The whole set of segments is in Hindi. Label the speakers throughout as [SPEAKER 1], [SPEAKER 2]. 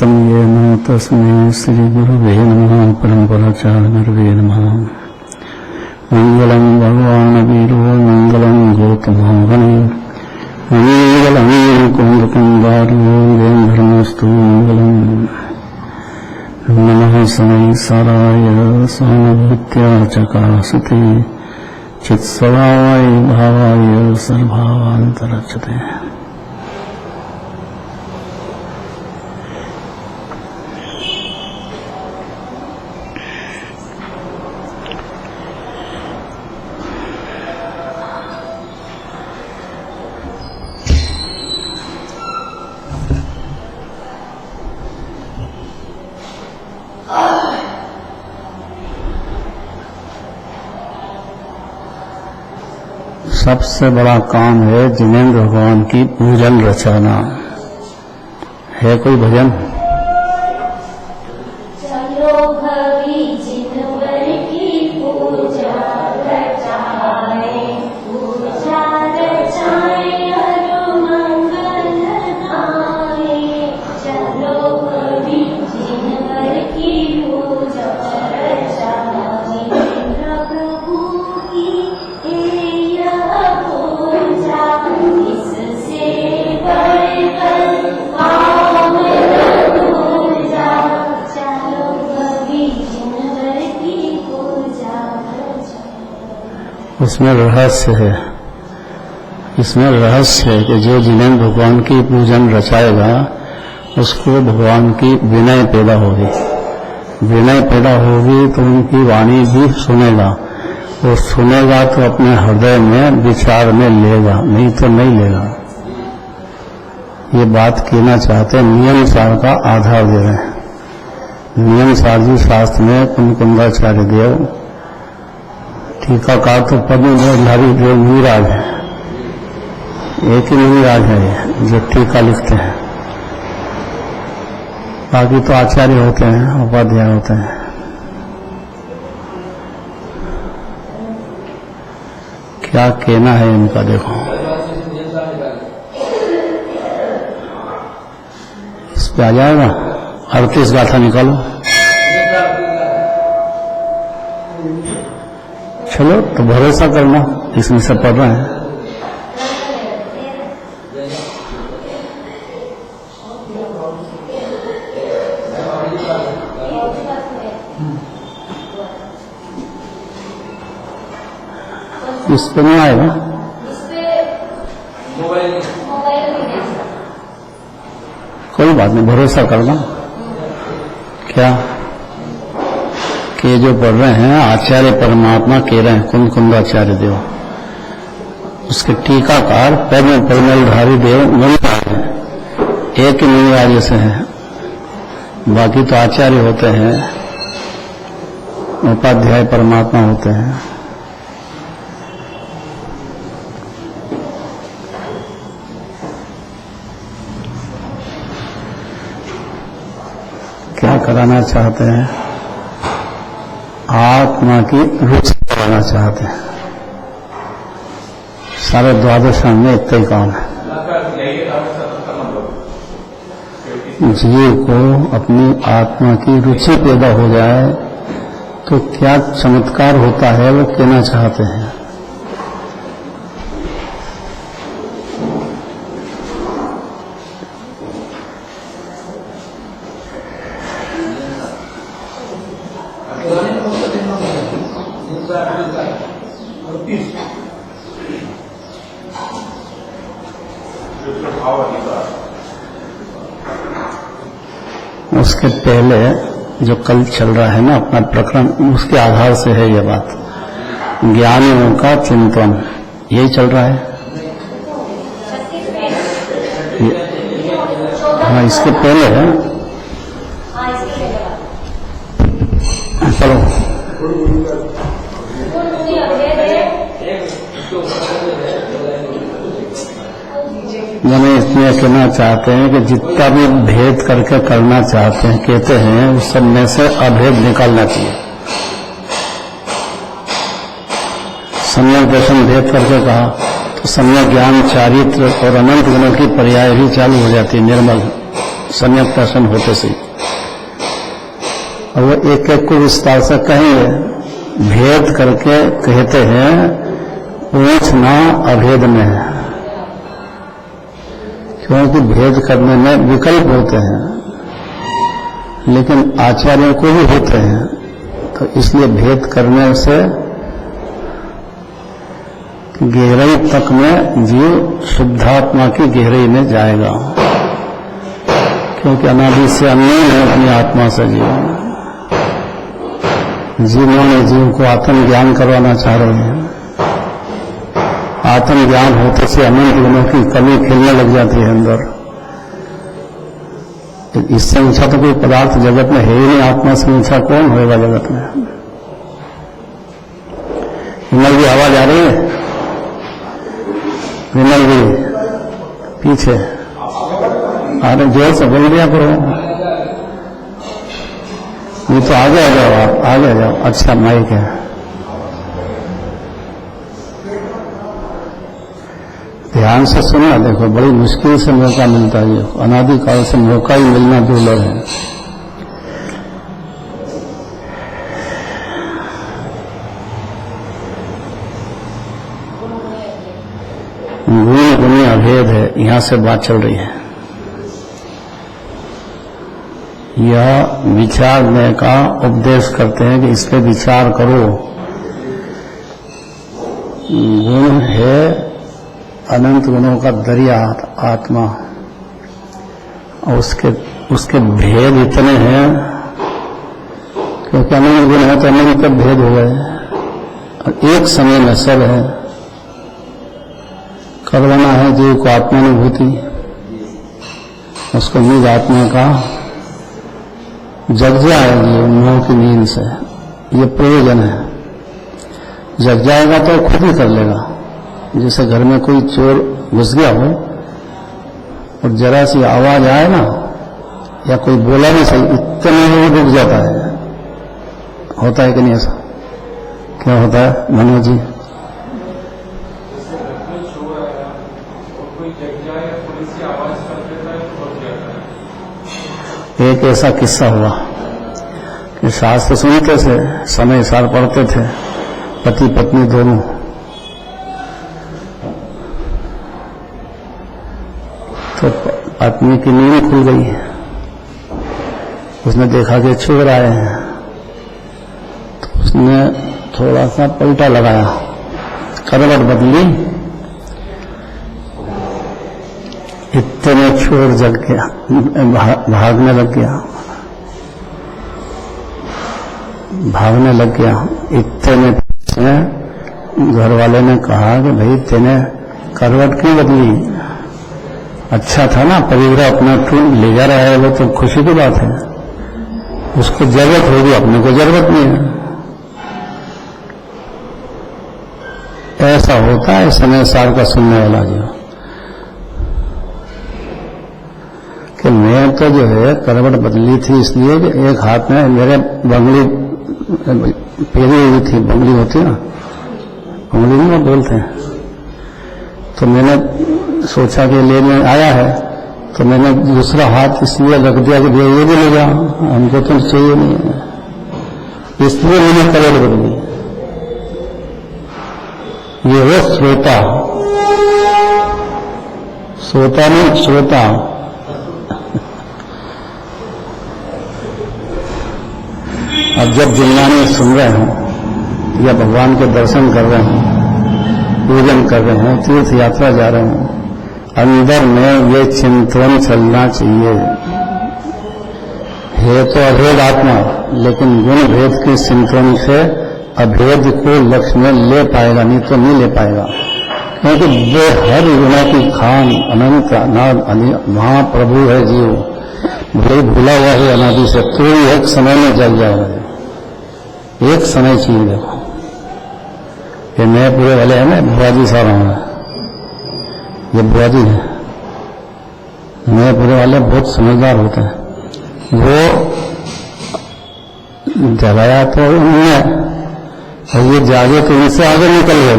[SPEAKER 1] येन तस्मै श्रीगुरुवे नमः। परम्पराचार्यगुरुवे नमः। मङ्गलं भगवान् वीरो मङ्गलं गौतमोहने मङ्गलं कुन्दकुन्दार्यो धर्मस्तु मङ्गलम्। नमः शनै साराय सानुभूत्या चकासते चित्सवाय भावाय सर्वभावान्तरक्षते। सबसे बड़ा काम है जिनेंद्र भगवान की पूजन रचाना। है कोई भजन?
[SPEAKER 2] चलो भवी जिनवर की पूजा रचाए, पूजा रचाए हर मंगल गाए। चलो भवी जिनवर की पूजा रचाए, प्रभु की
[SPEAKER 1] उसमें रहस्य है। इसमें रहस्य है कि जो जिनेंद्र भगवान की पूजन रचाएगा उसको भगवान की विनय पैदा होगी। विनय पैदा होगी तो उनकी वाणी भी सुनेगा, और सुनेगा तो अपने हृदय में विचार में लेगा, नहीं तो नहीं लेगा। ये बात कहना चाहते हैं, नियम सार का आधार दे रहे हैं। नियम सार जी शास्त्र में कुंदकुंदाचार्य देव टीकाकार तो पद्मधारी जो मुनिराज है, एक ही मुनिराज है जो टीका लिखते हैं, बाकी तो आचार्य होते हैं, उपाध्याय होते हैं। क्या कहना है इनका देखो। इस पे आ जाएगा 38 गाथा निकालो। चलो तो भरोसा करना, इसमें सब पढ़ रहे हैं। इस पे नहीं आएगा, कोई बात नहीं, भरोसा करना। क्या कि जो पढ़ रहे हैं आचार्य परमात्मा कह रहे हैं कुंदकुंदाचार्य देव, उसके टीकाकार पद्मधारी देव मुनिराज हैं, एक ही मुनिराज से हैं, बाकी तो आचार्य होते हैं, उपाध्याय परमात्मा होते हैं। क्या कराना चाहते हैं? आत्मा की रुचि कराना चाहते हैं। सारे द्वादश में इतना ही काम है। जीव को अपनी आत्मा की रुचि पैदा हो जाए तो क्या चमत्कार होता है, वो कहना चाहते हैं। उसके पहले जो कल चल रहा है ना अपना प्रकरण, उसके आधार से है ये बात। ज्ञानियों का चिंतन यही चल रहा है। हाँ, इसके पहले है। चलो मैंने इसमें कहना चाहते हैं कि जितना भी भेद करके करना चाहते हैं, कहते हैं, उस सब में से अभेद निकालना चाहिए। सम्यक दर्शन भेद करके कहा तो सम्यक ज्ञान, चारित्र और अनंत गुणों की पर्याय भी चालू हो जाती है, निर्मल। सम्यक दर्शन होते से। और वो एक एक को विस्तार से कहेंगे, भेद करके कहते हैं पूछना अभेद में है, क्योंकि भेद करने में विकल्प होते हैं, लेकिन आचार्यों को भी होते हैं, तो इसलिए भेद करने से गहराई तक में जीव शुद्धात्मा की गहराई में जाएगा, क्योंकि अनादि से अन्य है अपनी आत्मा से जीव। जीवों ने जीव को आत्मज्ञान करवाना चाह रहे हैं। आत्मज्ञान होते से अनंत गुणों की कमी खिलने लग जाती है अंदर। इससे ऊंचा तो कोई पदार्थ जगत में है ही नहीं, आत्मा से ऊंचा कौन होगा जगत में। विमल की आवाज आ रही है? विमल भी पीछे अरे जोर से बोल दिया करो। ये तो आगे आ जाओ, आप आगे आ जाओ। अच्छा माइक है। ध्यान से सुना, देखो बड़ी मुश्किल से मौका मिलता है, अनादि काल से मौका ही मिलना दुर्लभ है। गुण गुण अभेद है, यहां से बात चल रही है। यह विचारने का उपदेश करते हैं कि इस पे विचार करो। गुण है अनंत गुणों का दरिया आत्मा, और उसके भेद इतने हैं, क्योंकि अनंत गुण है तो अनंत के भेद हो गए, और एक समय में सब है। करवाना है जीव को आत्मानुभूति, उसको निज आत्मा का जग जाएगी मोह की नींद से, ये प्रयोजन है। जग जाएगा तो खुद ही कर लेगा। जैसे घर में कोई चोर घुस गया हो और जरा सी आवाज आए ना, या कोई बोला भी सही, इतने में वो रुक जाता है। होता है कि नहीं ऐसा? क्या होता है मनोज जी? एक ऐसा किस्सा हुआ कि शास्त्र सुनते थे, समय सार पढ़ते थे, पति पत्नी दोनों। तो पत्नी की नींद खुल गई, उसने देखा कि चोर आए हैं, तो उसने थोड़ा सा पलटा लगाया, करवट बदली, इतने चोर जग गया, भागने लग गया। इतने घर वाले ने कहा कि भाई तेने करवट क्यों बदली? अच्छा था ना, परिवार अपना क्यों ले जा रहा है, वो तो खुशी की बात है। उसको जरूरत होगी, अपने को जरूरत नहीं है। ऐसा होता है समय सार का सुनने वाला जो, कि मैं तो जो है करवट बदली थी इसलिए कि एक हाथ में मेरे बंगली फेरी हुई थी, बंगली होती है ना, बंगली नहीं वो बोलते हैं। तो मैंने सोचा कि लेने आया है, तो मैंने दूसरा हाथ इसलिए रख दिया कि भैया ये भी ले जाओ, हमको तो चाहिए नहीं है, इसलिए मैंने करवट बदली। ये वो सोता नहीं श्रोता। अब जब जिन्नाने सुन रहे हों या भगवान के दर्शन कर रहे हों, पूजन कर रहे हैं, तीर्थ यात्रा जा रहे हों, अंदर में ये चिंतन चलना चाहिए, है तो अभेद आत्मा, लेकिन गुण भेद के चिंतन से अभेद को लक्ष्य में ले पाएगा, नहीं तो नहीं ले पाएगा। क्योंकि वो हर गुणों की खान अनंत अनाद महाप्रभु है जीव, भले भूला हुआ है अनादि से, तो एक समय में जग जाएगा। एक समय चाहिए। देखो ये नए पूरे वाले हैं ना, बुआजी साहब हैं, ये बुआजी है, नए पूरे वाले बहुत समझदार होते हैं। वो जगाया तो उन्होंने, और ये जागे तो इनसे आगे निकल गए।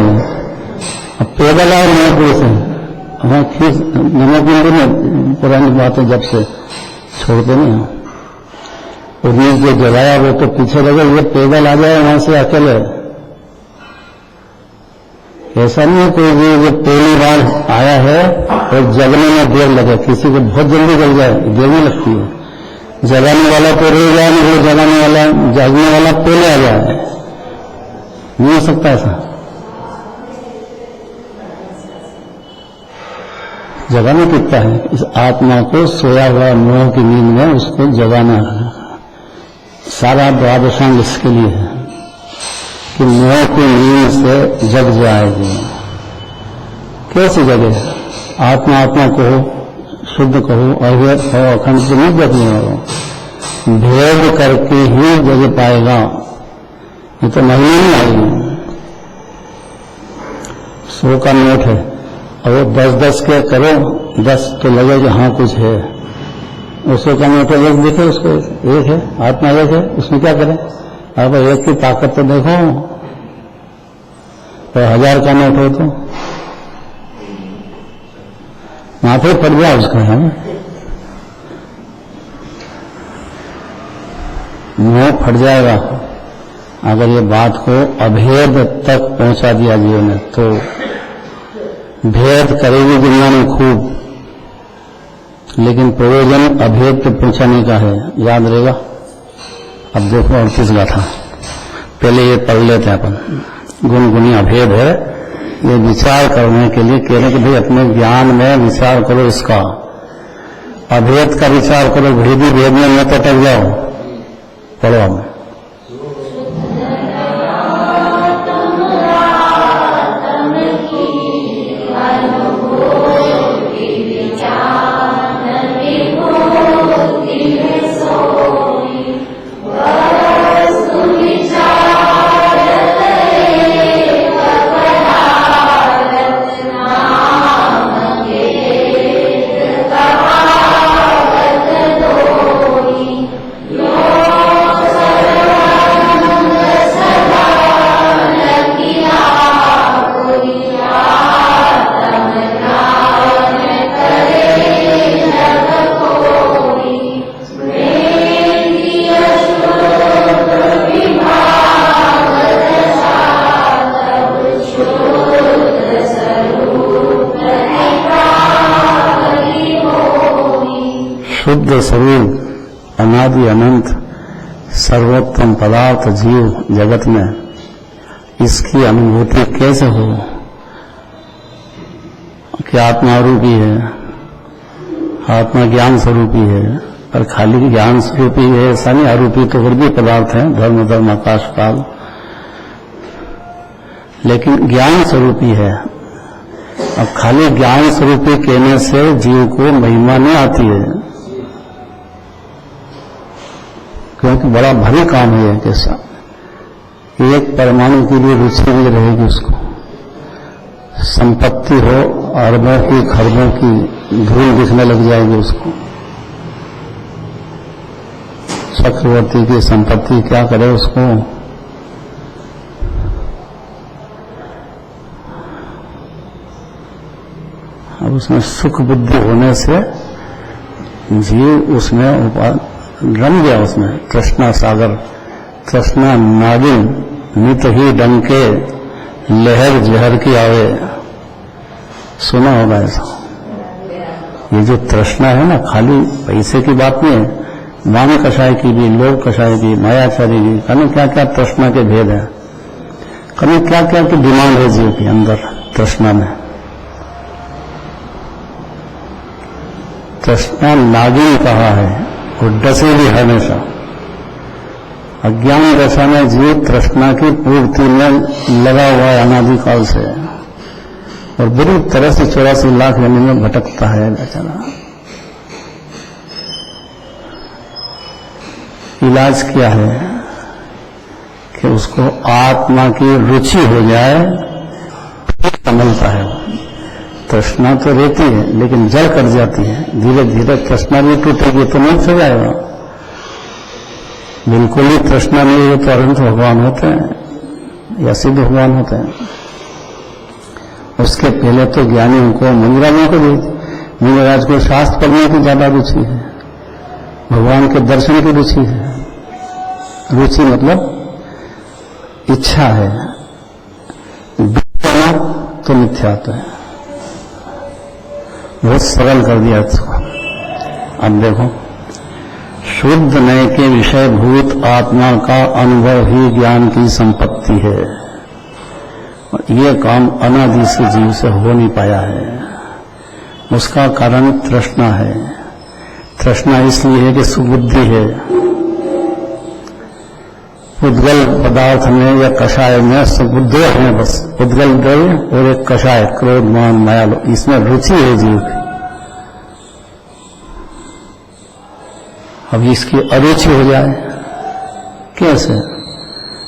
[SPEAKER 1] अब पैदल आए नए पूरे से, हाँ खींच नमक में पुरानी बात है, जब से छोड़ते नहीं हो। उन्हें जो जगाया वो तो पीछे लगे, ये पैदल आ जाए वहां से अकेले। ऐसा नहीं है कोई भी जो पहली बार आया है और जगने में देर लगे, किसी को बहुत जल्दी जग जाए, देर नहीं लगती है। जगाने वाला तो रह जाए, नहीं जगाने वाला जागने वाला पहले आ जाए, नहीं हो सकता ऐसा। जगाना कितना है, इस आत्मा को सोया हुआ मोह की नींद में उसको जगाना है। सारा द्वादशांग इसके लिए है कि मोह की नींद से जग जाएगी। कैसे जगे? आत्मा आत्मा कहो, शुद्ध कहो, अभेद कहो, अखंड से नहीं जगने वाला, भेद करके ही जग पाएगा। ये तो महीने नहीं आएगी। 100 का नोट है और वो 10-10 के करो, 10 तो लगे कि हाँ कुछ है। 100 का नोट है, एक देखे उसको, एक है, आत्मा एक है, उसमें क्या करें? अब एक की ताकत तो देखो। तो 1000 का नोट हो तो माथे पड़ गया उसका, है मुंह फट जाएगा अगर ये बात को अभेद तक पहुंचा दिया जीवन में। तो भेद करेगी दुनिया में खूब, लेकिन प्रयोजन अभेद पे पहुंचाने का है, याद रहेगा। अब देखो 38 गाथा, पहले ये पढ़ लेते हैं अपन। गुणगुणी अभेद है, ये विचार करने के लिए कह रहे कि भाई अपने ज्ञान में विचार करो, इसका अभेद का विचार करो, भेदी भेद में न तो टक जाओ। पढ़ो हम। शुद्ध स्वरूप अनादि अनंत सर्वोत्तम पदार्थ जीव जगत में, इसकी अनुभूति कैसे हो कि आत्मा रूपी है, आत्मा ज्ञान स्वरूपी है। पर खाली ज्ञान स्वरूपी है ऐसा नहीं, अरूपी तो और भी पदार्थ है, धर्म धर्म आकाश काल, लेकिन ज्ञान स्वरूपी है। अब खाली ज्ञान स्वरूपी कहने से जीव को महिमा नहीं आती है, क्योंकि बड़ा भारी काम है कैसा। एक परमाणु की भी रुचि भी रहेगी उसको, संपत्ति हो अरबों की खरबों की धूल दिखने लग जाएगी उसको। चक्रवर्ती की संपत्ति क्या करे उसको, अब उसमें सुख बुद्धि होने से जीव उसमें रम गया, उसमें तृष्णा सागर, तृष्णा नागिन, नित ही डंके लहर जहर की आवे। सुना होगा ऐसा। ये जो तृष्णा है ना, खाली पैसे की बात नहीं है, वाम कषाय की भी, लोक कषाय की, मायाचारी की, कहीं क्या क्या तृष्णा के भेद है, कहीं क्या क्या की डिमांड है जीव के अंदर तृष्णा में। तृष्णा नागिन कहा है, वो डसेगी हमेशा। अज्ञान दशा में जीव तृष्णा की पूर्ति में लगा हुआ है अनादिकाल से, और बुरी तरह से 84 लाख जमीन में भटकता है बेचारा। इलाज क्या है कि उसको आत्मा की रुचि हो जाए, संभलता है। तृष्णा तो रहती है लेकिन जड़ कर जाती है, धीरे धीरे तृष्णा भी टूटेगी तो नहीं हो जाएगा। बिल्कुल ही तृष्णा नहीं है तो अनंत भगवान होते हैं या सिद्ध भगवान होते हैं। उसके पहले तो ज्ञानियों को, मुनिराजों को भी, मुनिराज को शास्त्र पढ़ने की ज्यादा रुचि है, भगवान के दर्शन की रुचि है। रुचि मतलब इच्छा है, बिना तो मिथ्यात्व है। बहुत सरल कर दिया इसको। अब देखो, शुद्ध नए के विषय भूत आत्मा का अनुभव ही ज्ञान की संपत्ति है। और ये काम अनादि से जीव से हो नहीं पाया है। उसका कारण तृष्णा है। तृष्णा इसलिए है कि सुबुद्धि है। उद्गल पदार्थ में या कषाय में सुबुद्ध है, बस उद्गल द्रव्य और एक कषाय, क्रोध मान माया, इसमें रुचि है जीव की। अब इसकी अरुचि हो जाए कैसे?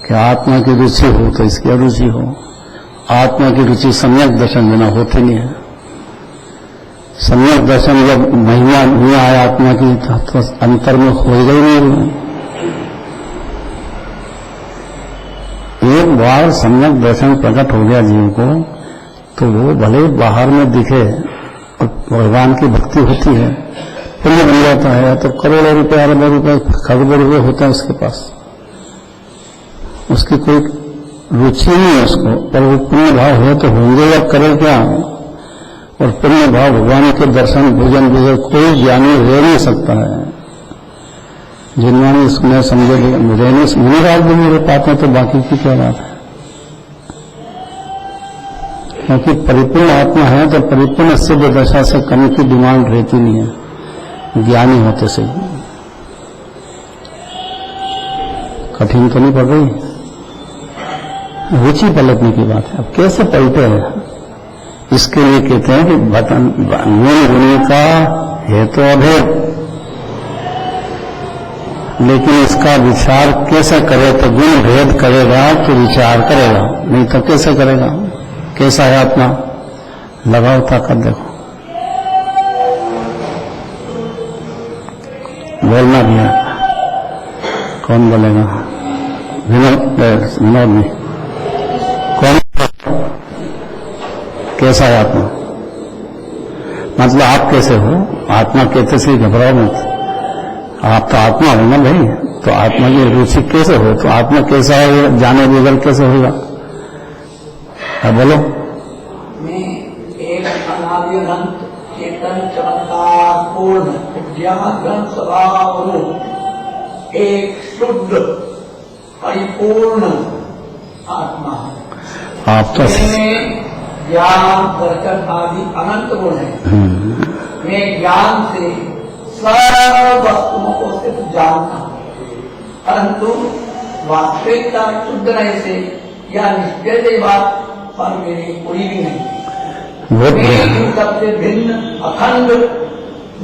[SPEAKER 1] कि आत्मा की रुचि हो तो इसकी अरुचि हो। आत्मा की रुचि सम्यक दर्शन बिना होती नहीं है। सम्यक दर्शन जब महिमा नहीं आया आत्मा की तो अंतर में हो गई नहीं। एक बार सम्यक दर्शन प्रकट हो गया जीव को तो वो भले बाहर में दिखे और भगवान की भक्ति होती है, पुण्य बन जाता है। तो करोड़ों रुपए, अरबों रुपए, खरबों रुपए होते हैं उसके पास, उसकी कोई रुचि नहीं है उसको, पर वो पुण्य भाव हो तो होंगे या करे क्या। और पुण्य भाव भगवान के दर्शन भोजन बगैर कोई ज्ञानी रह नहीं सकता है। जिन्होंने इसमें समझे रहने मुनिराज भी नहीं रह पाते तो बाकी की क्या बात है। क्योंकि परिपूर्ण आत्मा है तो परिपूर्ण सिद्ध दशा से कमी की डिमांड रहती नहीं है ज्ञानी होते से। कठिन तो नहीं पड़ रही, रुचि पलटने की बात है। अब कैसे पलटे हैं इसके लिए कहते हैं कि गुण गुणी का है तो अभेद, लेकिन इसका विचार कैसे करे? तो गुण भेद करेगा तो विचार करेगा, नहीं तो कैसे करेगा? कैसा है आत्मा? लगाओ ताकत, देखो बोलना भी है। कौन बोलेगा? विनोद में कौन? कैसा है आत्मा? मतलब आप कैसे हो? आत्मा कहते से घबराओ मत। आप तो आत्मा हो ना भाई, तो आत्मा की रुचि कैसे हो? तो आत्मा कैसा है जाने बगैर कैसे होगा? अब बोलो।
[SPEAKER 3] मैं एक अनादि अनंत चेतन चमत्कार पूर्ण ज्ञान स्वभाव रूप एक शुद्ध परिपूर्ण आत्मा है।
[SPEAKER 1] आप तो
[SPEAKER 3] ज्ञान दर्शन आदि अनंत गुण है। मैं ज्ञान से सब वस्तुओं को सिर्फ जानता हूँ, परंतु वास्तविकता शुद्ध रहने से या निश्चय बात पर मेरी कोई भी नहीं। मैं सबसे भिन्न अखंड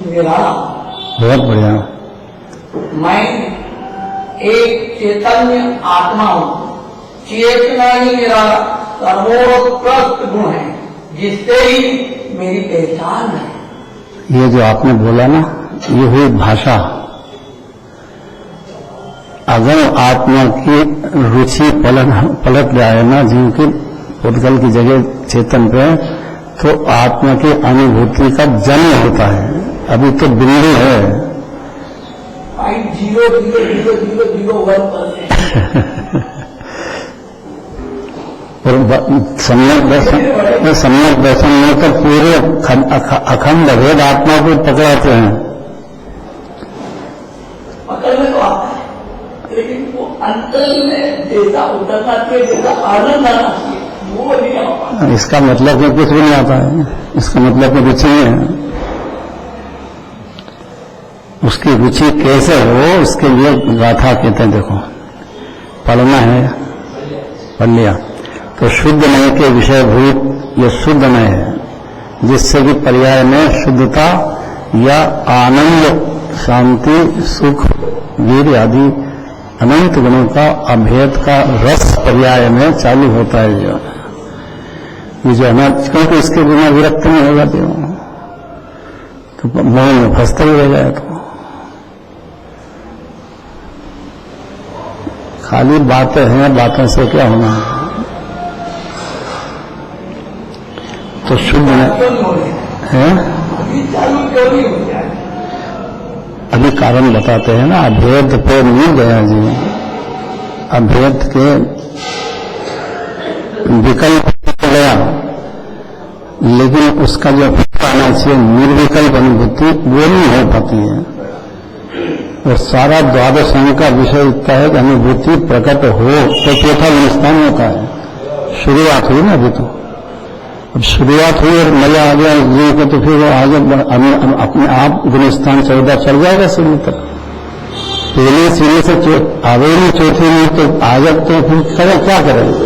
[SPEAKER 3] निराला।
[SPEAKER 1] बहुत बढ़िया।
[SPEAKER 3] मैं एक चैतन्य आत्मा हूँ। चेतना ही मेरा सर्वोत्कृष्ट गुण है, जिससे ही मेरी पहचान है।
[SPEAKER 1] ये जो आपने बोला ना, ये हुई भाषा। अगर आत्मा की रुचि पलट जाए ना जीव की पुद्गल की जगह चेतन पे, तो आत्मा की अनुभूति का जन्म होता है। अभी तो बिंदु है
[SPEAKER 3] 0.00001%।
[SPEAKER 1] और सम्यक दर्शन में तो पूरे अखंड भेद आत्मा को पकड़ाते हैं।
[SPEAKER 3] पकड़ में तो आता है, लेकिन वो अंतर में जैसा उतरना चाहिए, जैसा आनंद आना चाहिए, वो नहीं आ पाता।
[SPEAKER 1] इसका मतलब कि कुछ भी नहीं आता है। इसका मतलब कि रुचि नहीं है। उसकी रुचि कैसे हो उसके लिए गाथा कहते हैं। देखो पढ़ना है, पढ़ लिया तो शुद्ध नय के विषय भूत ये शुद्ध नय है, जिससे कि पर्याय में शुद्धता या आनंद, शांति, सुख, वीर आदि अनंत गुणों का अभेद का रस पर्याय में चालू होता है। ये जो अनंत, क्योंकि इसके बिना विरक्त नहीं हो जाते हो तो मोह में फंसते ही रह जाए। तो खाली बातें हैं, बातों से क्या होना है? तो शुद्ध है।
[SPEAKER 3] अभी चालू क्यों नहीं हो जाए?
[SPEAKER 1] अभी भी कारण बताते हैं ना, अभेद पे नहीं गया जी, अभेद के विकल्प गया, लेकिन उसका जो आना चाहिए निर्विकल्प अनुभूति वो नहीं हो पाती है। और सारा द्वादश अंग का विषय इतना है कि अनुभूति प्रकट हो तो चौथा गुणस्थान होता है। शुरुआत हुई ना अभी तो, अब शुरुआत हुई और मजा आ गया जीव को, तो फिर वो आगे अपने आप गुणस्थान 14 चढ़ जाएगा सीढ़ी तक। पहले सीढ़ी से आगे नहीं चौथे में तो आगे तो फिर करें क्या करें, तो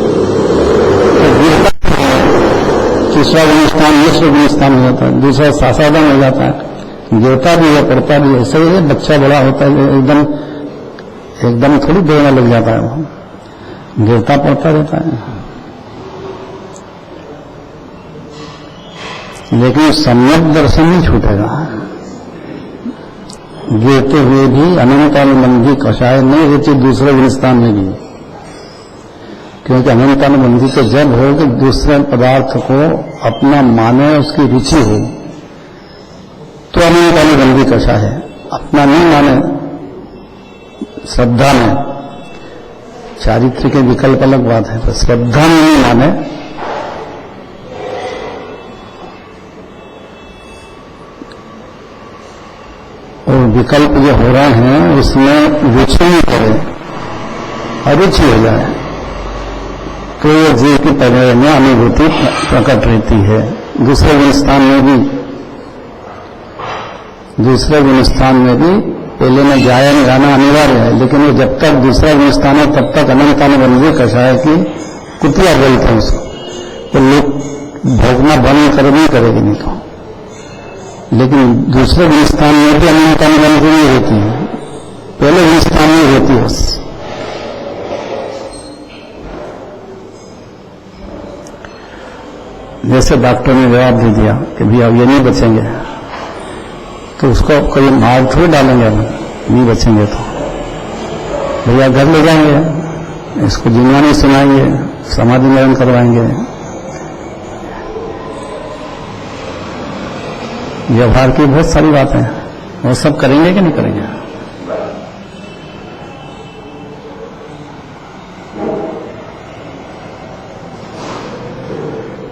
[SPEAKER 1] तीसरा गुणस्थान मिश्र गुणस्थान हो जाता है, दूसरा सासादन हो जाता है, गिरता भी है पड़ता भी है। ऐसे ही बच्चा बड़ा होता है एकदम थोड़ी देर में लग जाता है, वो गिरता पड़ता रहता है, लेकिन सम्यक दर्शन नहीं छूटेगा। गिरते हुए भी अनंतानुबंधी कषाय नहीं होती दूसरे गुणस्थान में भी, क्योंकि अनंतानुबंधी तो जब हो कि दूसरे पदार्थ को अपना माने, उसकी रुचि हो, तो अनंतानुबंधी कषाय है। अपना नहीं माने, श्रद्धा में, चारित्र के विकल्प अलग बात है, तो श्रद्धा में नहीं माने और विकल्प जो हो रहे हैं उसमें रुचि नहीं करे, अरुचि हो जाए, तो ये जीव की पहले में अनुभूति प्रकट रहती है। दूसरे गुणस्थान में भी पहले में गायन गाना अनिवार्य है, लेकिन वो जब तक दूसरा गुणस्थान है तब तक अनंतानुबंधी कषाय की कुतिया बोलते हैं उसको, तो लोग भोगना बंद कर भी करेगी नहीं तो। लेकिन दूसरे गुणस्थान में भी अनंतानुबंधी नहीं होती है, पहले गुणस्थान में होती है बस। जैसे डॉक्टर ने जवाब दे दिया कि भैया अब ये नहीं बचेंगे, तो उसको कोई मार थोड़ी डालेंगे, नहीं बचेंगे तो भैया घर ले जाएंगे, इसको जिनवानी सुनाएंगे, समाधि मिलन करवाएंगे। व्यवहार की बहुत सारी बातें हैं, वो सब करेंगे कि नहीं करेंगे।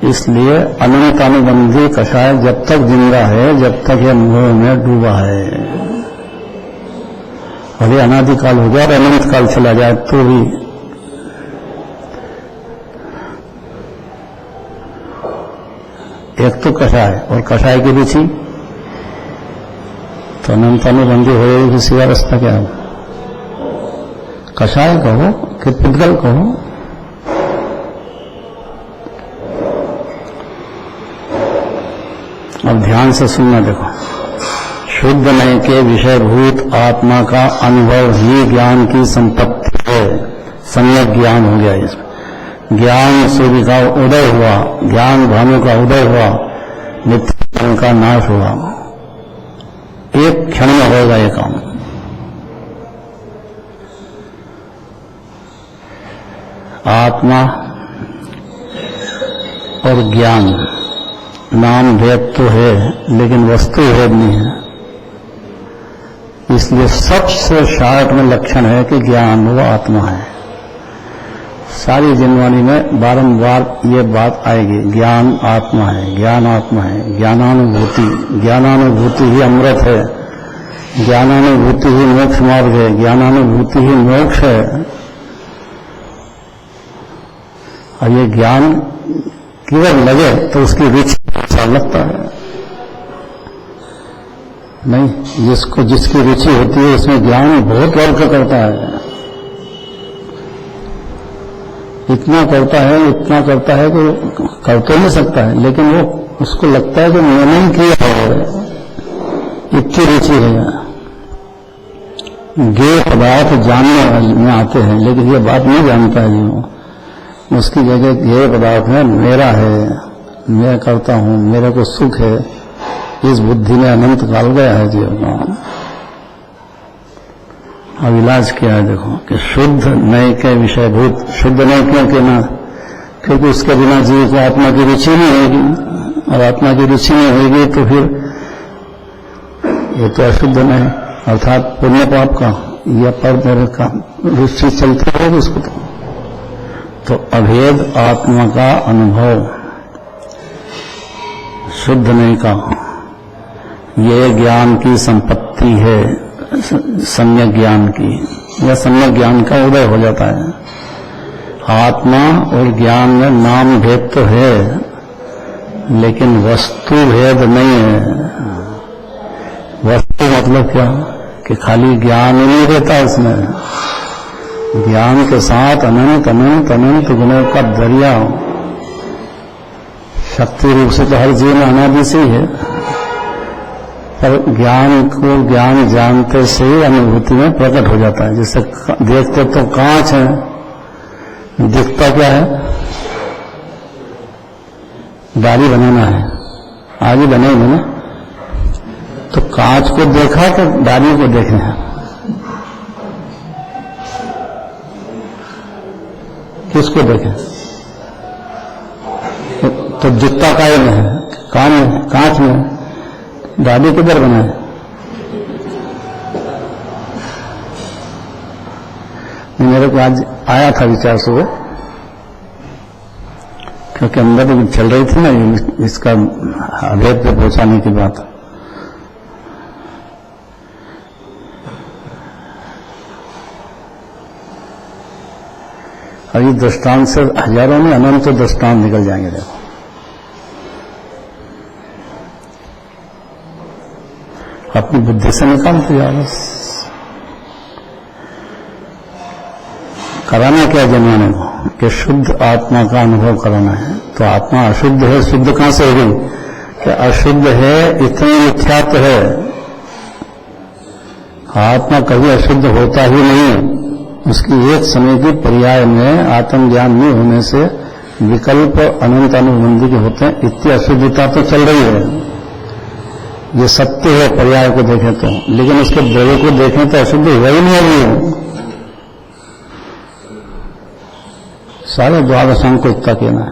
[SPEAKER 1] इसलिए अनंतानुबंधी कषाय जब तक जिंदा है, जब तक यह मोह में डूबा है, अभी अनादिकाल हो गया और अनंत काल चला जाए तो भी एक तो कषाय और कषाय की रुचि, तो अनंतानुबंधी हो रही किसी रास्ता क्या है। कषाय कहो कि पुद्गल कहो, अब ध्यान से सुनना। देखो, शुद्ध नय के विषयभूत आत्मा का अनुभव ही ज्ञान की संपत्ति है। सम्यक ज्ञान हो गया, इसमें ज्ञान सूर्य का उदय हुआ, ज्ञान भानु का उदय हुआ, नित्य का नाश हुआ, एक क्षण में होगा ये काम। आत्मा और ज्ञान नाम भेद तो है, लेकिन वस्तु भेद नहीं है। इसलिए सबसे शार्ट में लक्षण है कि ज्ञान वो आत्मा है। सारी जिनवानी में बारंबार ये बात आएगी, ज्ञान आत्मा है, ज्ञान आत्मा है। ज्ञानानुभूति, ज्ञानानुभूति ही अमृत है, ज्ञानानुभूति ही मोक्ष मार्ग है, ज्ञानानुभूति ही मोक्ष है। और ये ज्ञान केवल लगे तो उसकी रुचि अच्छा लगता है, नहीं जिसको जिसकी रुचि होती है उसमें ज्ञान बहुत वर्क करता है। इतना करता है कि कर तो नहीं सकता है, लेकिन वो उसको लगता है कि मैंने ही किया है, इतनी रुचि है। ज्ञेय पदार्थ जानने में आते हैं, लेकिन ये बात नहीं जानता है जो उसकी जगह ज्ञेय पदार्थ में मेरा है, मैं करता हूं, मेरे को सुख है, इस बुद्धि में अनंत काल गया है जीव का। अब इलाज क्या है देखो, कि शुद्ध नय के विषयभूत। शुद्ध नय क्यों कहना, क्योंकि उसके बिना जीव को आत्मा की रुचि नहीं होगी, और आत्मा की रुचि नहीं होगी तो फिर ये तो अशुद्ध नय। अर्थात पुण्य पाप का या पर का रुचि चलती होगी उसको। तो अभेद आत्मा का अनुभव शुद्ध नहीं का ये ज्ञान की संपत्ति है, सम्यक ज्ञान की, या सम्यक ज्ञान का उदय हो जाता है। आत्मा और ज्ञान में नाम भेद तो है लेकिन वस्तु भेद नहीं है। वस्तु मतलब क्या कि खाली ज्ञान ही नहीं रहता उसमें, ज्ञान के साथ अनंत अनंत अनंत गुणों का दरिया। शक्ति रूप से तो हर जीव में अनादि से ही है, पर ज्ञान को ज्ञान जानते से ही अनुभूति में प्रकट हो जाता है। जैसे देखते तो कांच है, दिखता क्या है? दाढ़ी बनाना है, आज ही बनेंगे ना, तो कांच को देखा तो दाढ़ी को देखे हैं, किसको देखें? तो दिखता काय में है, कान में, कांच में, दाढ़ी किधर बनाए? मेरे को आज आया था विचार सुबह, क्योंकि अंदर चल रही थी ना इसका अभेद पे पहुंचाने की बात। और ये दृष्टांत से हजारों में अनंत दृष्टांत निकल जाएंगे। देखो अपनी बुद्धि से निकालते जाओ बस। कराना क्या जमाने को कि शुद्ध आत्मा का अनुभव कराना है। तो आत्मा अशुद्ध है, शुद्ध कहां से होगी? कि अशुद्ध है इतनी मिथ्यात्व है। आत्मा कभी अशुद्ध होता ही नहीं। उसकी एक समय की पर्याय में आत्मज्ञान नहीं होने से विकल्प अनंत अनुबंधी के होते हैं। इतनी अशुद्धता तो चल रही है, ये सत्य है पर्याय को देखें तो, लेकिन उसके द्रव्य को देखें तो अशुद्ध हुआ ही नहीं है। सारे द्वादशांग को इतना कहना है।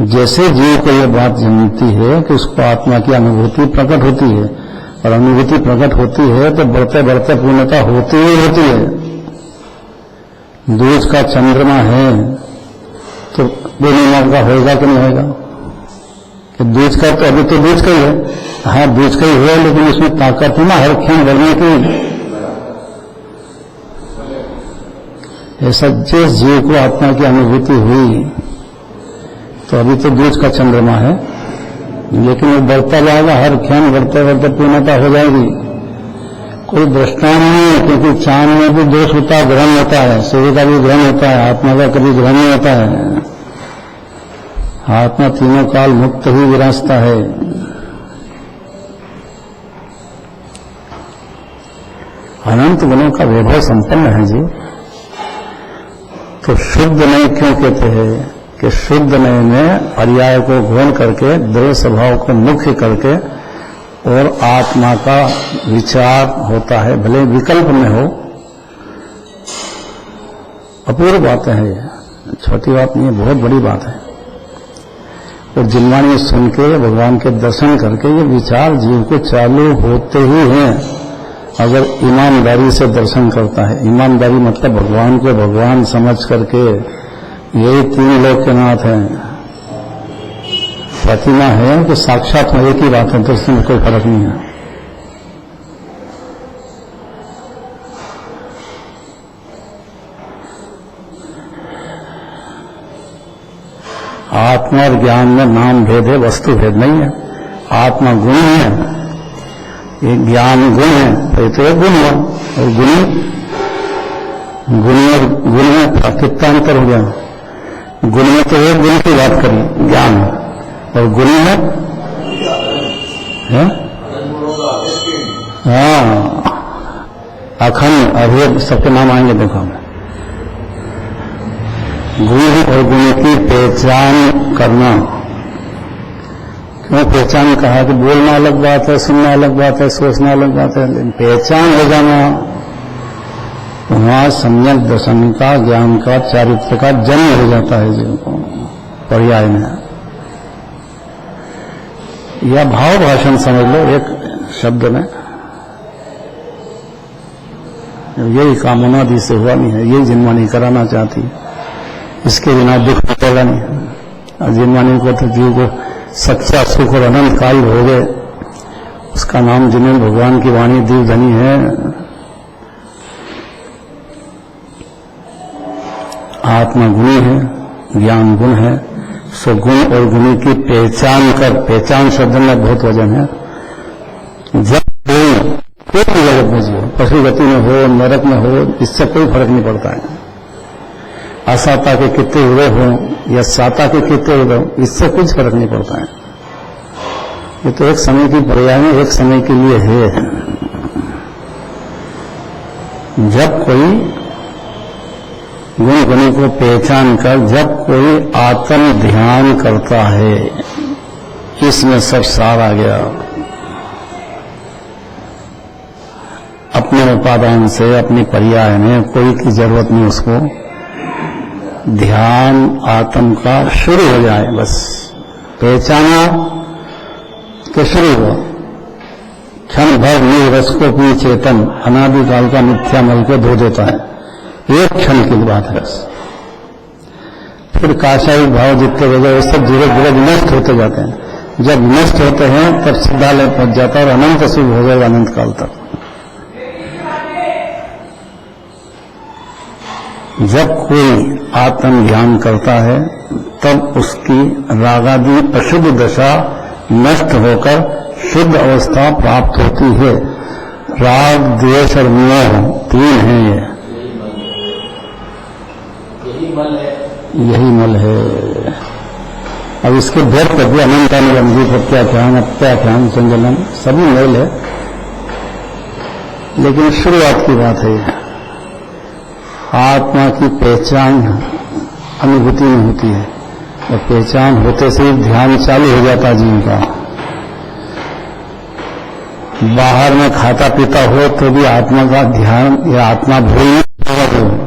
[SPEAKER 1] जैसे जीव को यह बात जानती है कि उसको आत्मा की अनुभूति प्रकट होती है, और अनुभूति प्रकट होती है तो बढ़ते बढ़ते पूर्णता होती ही होती है। दूज का चंद्रमा है तो पूर्णिमा का होगा कि नहीं होगा? कि दूज का तो अभी तो दूज का ही है, हाँ दूज का ही है, लेकिन उसमें ताकत है ना हर क्षण बढ़ने की। ऐसा जिस जीव को आत्मा की अनुभूति हुई तो अभी तो दूज का चंद्रमा है, लेकिन वो बढ़ता जाएगा, हर क्षण बढ़ते बढ़ते पूर्णता हो जाएगी। कोई दृष्टांत नहीं है, क्योंकि चांद में भी दोष होता है, ग्रहण होता है, सूर्य का भी ग्रहण होता है, आत्मा का कभी ग्रहण नहीं होता है। आत्मा तीनों काल मुक्त ही विराजता है। अनंत गुणों का वैभव संपन्न है जी। तो शुद्ध नहीं क्यों कहते हैं? कि शुद्ध नहीं में पर्याय को गौण करके, द्रव्य स्वभाव को मुख्य करके और आत्मा का विचार होता है, भले विकल्प में हो। अपूर्व बातें हैं ये, छोटी बात नहीं है, बहुत बड़ी बात है। और जिनवाणी सुन के भगवान के दर्शन करके ये विचार जीव को चालू होते ही हैं, अगर ईमानदारी से दर्शन करता है। ईमानदारी मतलब भगवान को भगवान समझ करके, यही तीन लोक के नाथ हैं। प्रतिमा है कि साक्षात में एक ही बात है, तो इसमें कोई फर्क नहीं है। आत्मा और ज्ञान में नाम भेद है, वस्तु भेद नहीं है। आत्मा गुण है, एक ज्ञान गुण है, तो एक गुण हुआ। और गुण में कितना अंतर हो गया? गुण में तो एक गुण की बात करी, ज्ञान, और गुण में है हाँ अखंड अभेद, सबके नाम आएंगे। देखो गुण और गुण की पहचान करना। क्यों पहचान कहा? कि बोलना अलग बात है, सुनना अलग बात है, सोचना अलग बात है, लेकिन पहचान हो जाना, वहां सम्यक दर्शन का, ज्ञान का, चारित्र का जन्म हो जाता है जीव को पर्याय में। या भाव भाषण समझ लो एक शब्द में। यही कामना दी से हुआ नहीं है, यही जिनवानी कराना चाहती है, इसके बिना दुख मिटेगा नहीं। और जिनवानी को तो जीव को सच्चा सुख और अनंत काल हो गए, उसका नाम जिन्हें भगवान की वाणी दिव्य धनी है। आत्मा गुणी है, ज्ञान गुण है, सो गुण और गुणी की पहचान कर, पहचान शब्द में बहुत वजन है। जब कोई भी जगत में जियो, पशु गति में हो, नरक में हो, इससे कोई फर्क नहीं पड़ता है। असाता के कितने उदय हो या साता के कितने उदय हो, इससे कुछ फर्क नहीं पड़ता है। ये तो एक समय की पर्याय में, एक समय के लिए है। जब कोई गुण गुणी को पहचान कर, जब कोई आत्म ध्यान करता है, इसमें सब सार आ गया। अपने उपादान से, अपनी पर्याय में कोई की जरूरत नहीं उसको। ध्यान आत्म का शुरू हो जाए, बस पहचाना तो शुरू हुआ। क्षण भर निरस को भी चेतन अनादिकाल का मिथ्या मल को धो देता है, एक क्षण की बात है। फिर काशाई भाव जितने हो जाए वो सब धीरे धीरे नष्ट होते जाते हैं। जब नष्ट होते हैं तब सिद्धालय पहुंच जाता है और अनंत सुख हो जाएगा अनंत काल तक। जब कोई आत्म ध्यान करता है तब उसकी रागादि अशुद्ध दशा नष्ट होकर शुद्ध अवस्था प्राप्त होती है। राग, द्वेष और मोह तीन हैं ये, यही मल है। अब इसके भेद कर दिया अनंतानुबंधी प्रत्याख्यान, अत्याख्यान, संजलन, सभी मेल है, लेकिन शुरुआत की बात है। आत्मा की पहचान अनुभूति में होती है और पहचान होते से ध्यान चालू हो जाता है जीव का। बाहर में खाता पीता हो तो भी आत्मा का ध्यान या आत्मा भूल नहीं होगा।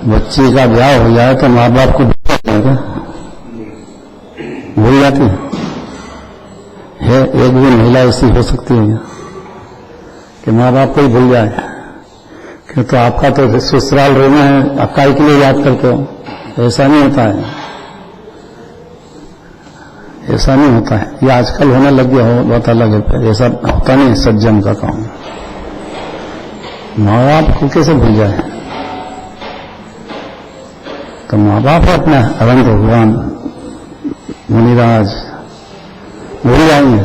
[SPEAKER 1] बच्ची का ब्याह हो जाए तो माँ बाप को भूल जाती है। एक भी महिला ऐसी हो सकती है कि माँ बाप को ही भूल जाए कि तो आपका तो ससुराल रोना है, आप काहे के लिए याद करते हो। ऐसा नहीं होता है, ऐसा नहीं होता है। ये आजकल होने लग गया हो, बहुत अलग है, ऐसा होता नहीं सज्जन का काम। माँ बाप को कैसे भूल जाए। तो माँ बाप अपना अनंत भगवान मुनिराज भूल जाएंगे।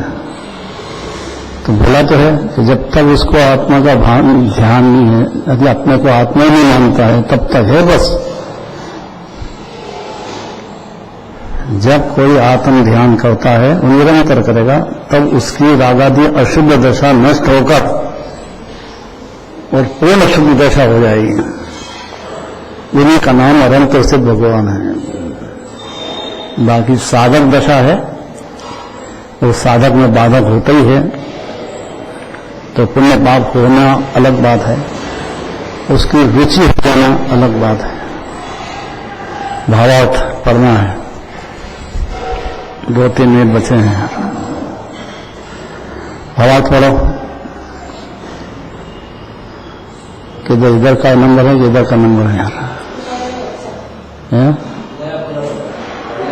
[SPEAKER 1] तो बोला तो है कि जब तक उसको आत्मा का ध्यान नहीं है, यदि अपने को आत्मा नहीं मानता है तब तक है बस। जब कोई आत्म ध्यान करता है, निरंतर करेगा, तब उसकी रागादि अशुद्ध दशा नष्ट होकर और पूर्ण शुद्ध दशा हो जाएगी। उन्हीं का नाम अनंत सिद्ध भगवान है। बाकी साधक दशा है, वो साधक में बाधक होता ही है, तो पुण्य पाप होना अलग बात है, उसकी रुचि हो जाना अलग बात है। भावार्थ पढ़ना है, 2-3 मिनट बचे हैं। भावार्थ पढ़ो। किधर इधर का नंबर है कि इधर का नंबर है यार?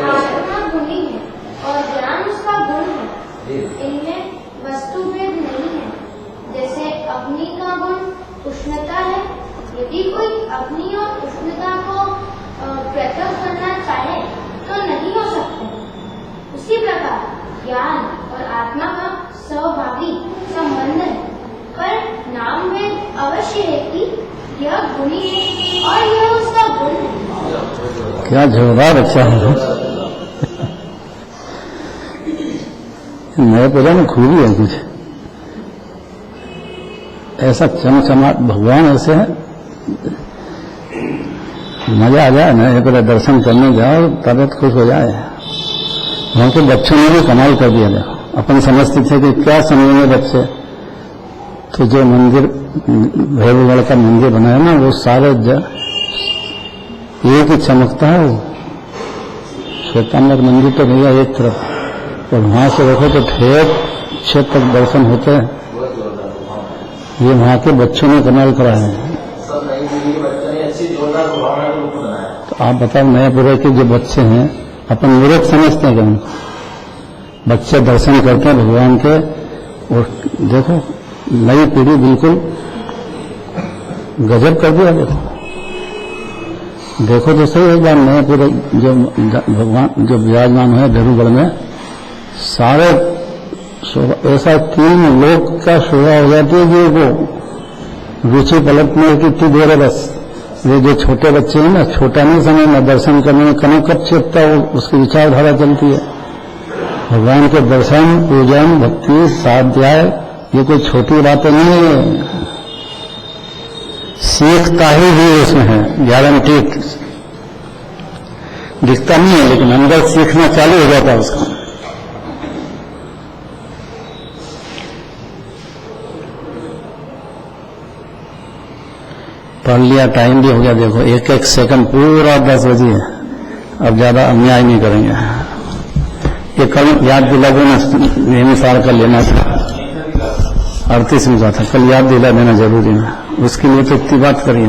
[SPEAKER 2] आत्मा गुणी है और ज्ञान उसका गुण है। इनमें वस्तु भेद नहीं है। जैसे अग्नि का गुण उष्णता है, यदि कोई अग्नि और उष्णता को पृथक करना चाहे तो नहीं हो सकते। उसी प्रकार ज्ञान और आत्मा का सहभागी संबंध है, पर नाम भेद अवश्य है कि यह गुणी है और यह उसका गुण है।
[SPEAKER 1] क्या जोरदार अच्छा है। मेरे पूरा में खूबी है कुछ ऐसा चमचमा। भगवान ऐसे है, मजा आ जाए ना, एक बार दर्शन करने जाओ तबियत खुश हो जाए। वहां के बच्चों ने भी कमाल कर दिया। देखो अपन समझते थे कि क्या समझेंगे बच्चे, तो जो मंदिर भैरवगढ़ का मंदिर बनाया ना, वो सारे एक ही चमकता है। वो श्वेतांबर मंदिर तो भैया एक तरफ, और वहां से देखो तो ठेठ छत तक दर्शन होते हैं। ये वहाँ के बच्चों ने कमाल करा है। तो आप बताओ, नए पूरे के जो बच्चे हैं, अपन मूर्ख समझते हैं कि उनको बच्चे दर्शन करते हैं भगवान के, और देखो नई पीढ़ी बिल्कुल गजब कर दिया। देखो तो सही एक बार नए पूरे जो भगवान जो विराजमान है धनुगढ़ में, सारे ऐसा 3 लोग का शोभा हो जाती है कि वो रुचि पलटने की इतनी देर है। बस ये जो छोटे बच्चे हैं ना, छोटा नहीं समझना, दर्शन करने में कब चेपता हो उसकी विचारधारा चलती है। भगवान के दर्शन, पूजन, भक्ति, स्वाध्याय ये कोई छोटी बातें नहीं है। सीखता ही भी उसमें है, गारंटी। दिखता नहीं है लेकिन अंदर सीखना चालू हो जाता है उसका। पढ़ लिया, टाइम भी हो गया। देखो 1-1 सेकंड पूरा 10 बजे है। अब ज्यादा अन्याय नहीं करेंगे। ये कल याद दिला देना, नियमानुसार कर लेना था। 38 में था, कल याद दिला देना जरूरी है। उसके लिए तो इतनी बात करिए।